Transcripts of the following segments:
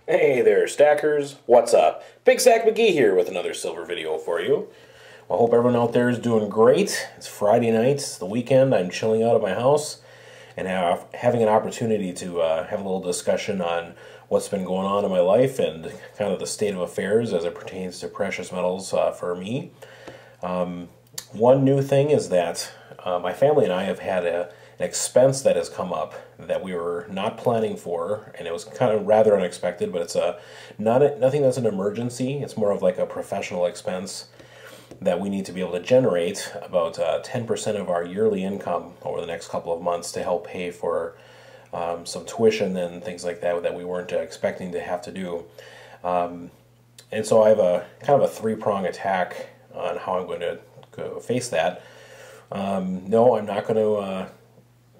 Hey there, stackers. What's up? Big Stack McGee here with another silver video for you. Well, I hope everyone out there is doing great. It's Friday night, it's the weekend. I'm chilling out at my house and having an opportunity to have a little discussion on what's been going on in my life and kind of the state of affairs as it pertains to precious metals for me. One new thing is that my family and I have had an expense that has come up that we were not planning for, and it was kind of rather unexpected, but it's nothing that's an emergency. It's more of like a professional expense that we need to be able to generate about 10% of our yearly income over the next couple of months to help pay for some tuition and things like that that we weren't expecting to have to do. And so I have a kind of a three-prong attack on how I'm going to go face that. No, I'm not going to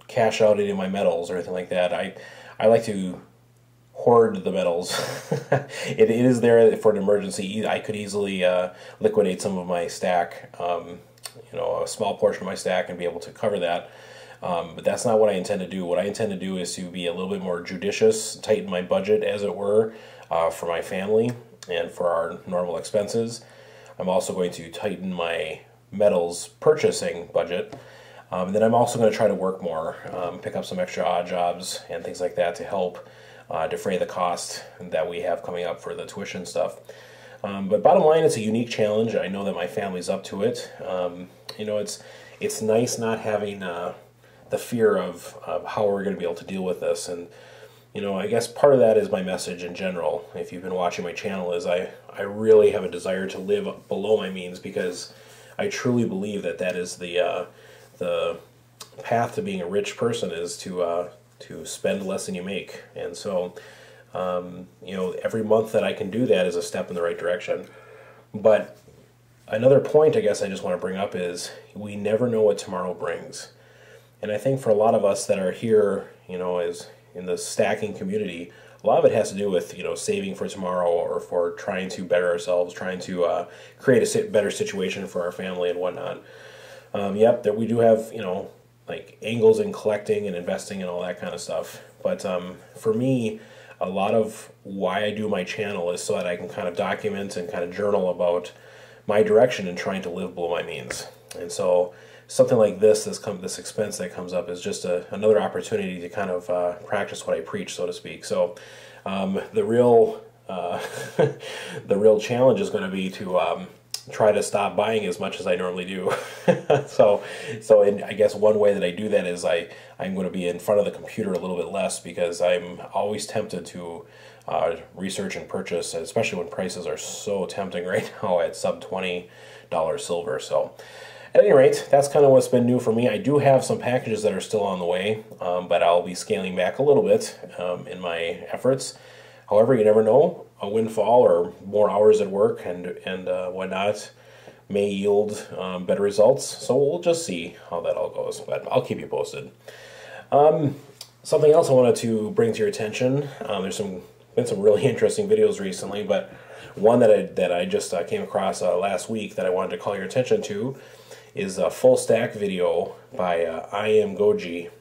cash out any of my metals or anything like that. I like to hoard the metals. It is there for an emergency. I could easily liquidate some of my stack, a small portion of my stack, and be able to cover that. But that's not what I intend to do. What I intend to do is to be a little bit more judicious, tighten my budget, as it were, for my family and for our normal expenses. I'm also going to tighten my metals purchasing budget. Then I'm also going to try to work more, pick up some extra odd jobs and things like that to help defray the cost that we have coming up for the tuition stuff. But bottom line, it's a unique challenge. I know that my family's up to it. It's nice not having the fear of how we're going to be able to deal with this. And I guess part of that is my message in general. If you've been watching my channel, is I really have a desire to live below my means, because I truly believe that that is the path to being a rich person, is to spend less than you make. And so every month that I can do that is a step in the right direction. But another point I guess I just want to bring up is we never know what tomorrow brings. And I think for a lot of us that are here, as in the stacking community, a lot of it has to do with saving for tomorrow, or for trying to better ourselves, trying to create a better situation for our family and whatnot. Yep, that we do have like angles in collecting and investing and all that kind of stuff. But for me, a lot of why I do my channel is so that I can kind of document and kind of journal about my direction in trying to live below my means. And so something like this expense that comes up is just another opportunity to kind of practice what I preach, so to speak. So the real the real challenge is going to be to try to stop buying as much as I normally do. So I guess one way that I do that is I'm going to be in front of the computer a little bit less, because I'm always tempted to research and purchase, especially when prices are so tempting right now at sub $20 silver. So at any rate, that's kind of what's been new for me. I do have some packages that are still on the way, but I'll be scaling back a little bit in my efforts. However, you never know. A windfall or more hours at work and whatnot may yield better results. So we'll just see how that all goes. But I'll keep you posted. Something else I wanted to bring to your attention. There's been some really interesting videos recently, but one that I just came across last week that I wanted to call your attention to is a full stack video by I Am Goji.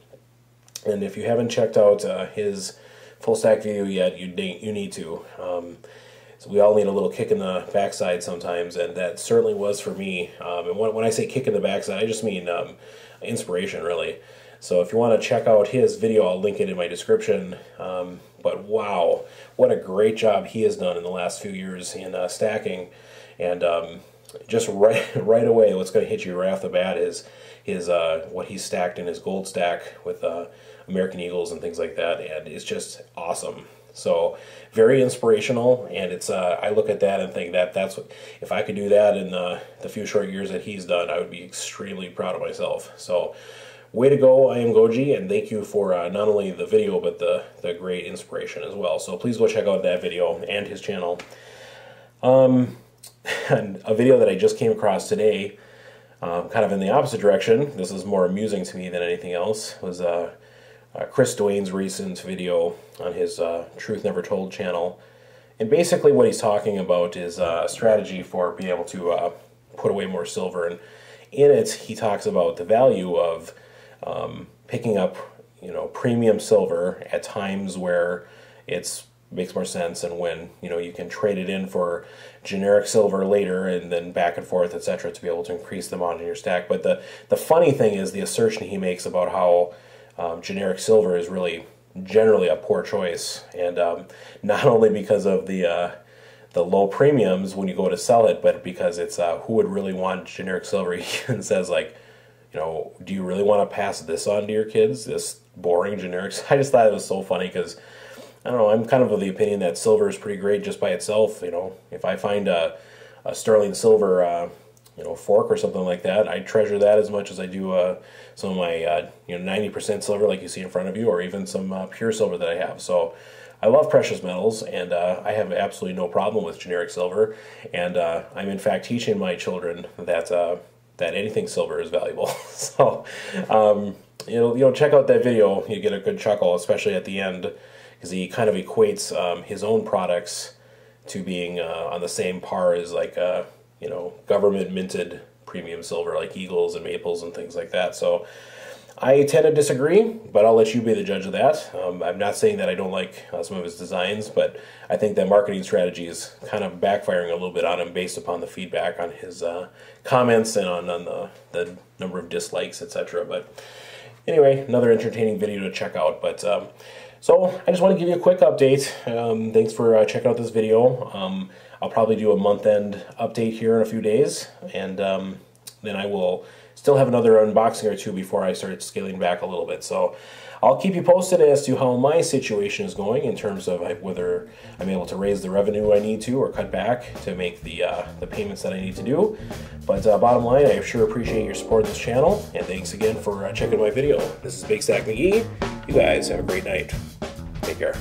And if you haven't checked out his full stack video yet, you need to. So we all need a little kick in the backside sometimes, and that certainly was for me. And when I say kick in the backside, I just mean inspiration, really. So if you want to check out his video, I'll link it in my description. But wow, what a great job he has done in the last few years in stacking. And just right away, what's going to hit you right off the bat is what he's stacked in his gold stack with American Eagles and things like that, and it's just awesome. So very inspirational, and it's I look at that and think that's what, if I could do that in the few short years that he's done, I would be extremely proud of myself. So way to go, I Am Goji, and thank you for not only the video but the great inspiration as well. So please go check out that video and his channel. And a video that I just came across today, kind of in the opposite direction, this is more amusing to me than anything else, was Chris Dwayne's recent video on his Truth Never Told channel. And basically what he's talking about is a strategy for being able to put away more silver. And in it, he talks about the value of picking up, premium silver at times where it's makes more sense, and when you can trade it in for generic silver later, and then back and forth, etc., to be able to increase the amount in your stack. But the funny thing is the assertion he makes about how generic silver is really generally a poor choice, and not only because of the low premiums when you go to sell it, but because it's who would really want generic silver. He even says, like, do you really want to pass this on to your kids, this boring generic? I just thought it was so funny because, I don't know, I'm kind of the opinion that silver is pretty great just by itself. If I find a sterling silver fork or something like that, I treasure that as much as I do some of my 90% silver like you see in front of you, or even some pure silver that I have. So I love precious metals, and I have absolutely no problem with generic silver. And I'm in fact teaching my children that anything silver is valuable. So check out that video. You get a good chuckle, especially at the end, because he kind of equates his own products to being on the same par as like government minted premium silver, like Eagles and Maples and things like that. So I tend to disagree, but I'll let you be the judge of that. I'm not saying that I don't like some of his designs, but I think that marketing strategy is kind of backfiring a little bit on him based upon the feedback on his comments and on the number of dislikes, etc. But anyway, another entertaining video to check out. But so I just want to give you a quick update. Thanks for checking out this video. I'll probably do a month-end update here in a few days, and then I will still have another unboxing or two before I start scaling back a little bit. So I'll keep you posted as to how my situation is going in terms of whether I'm able to raise the revenue I need to or cut back to make the payments that I need to do. But bottom line, I sure appreciate your support of this channel, and thanks again for checking my video. This is Big Stack McGee. You guys have a great night. Take care.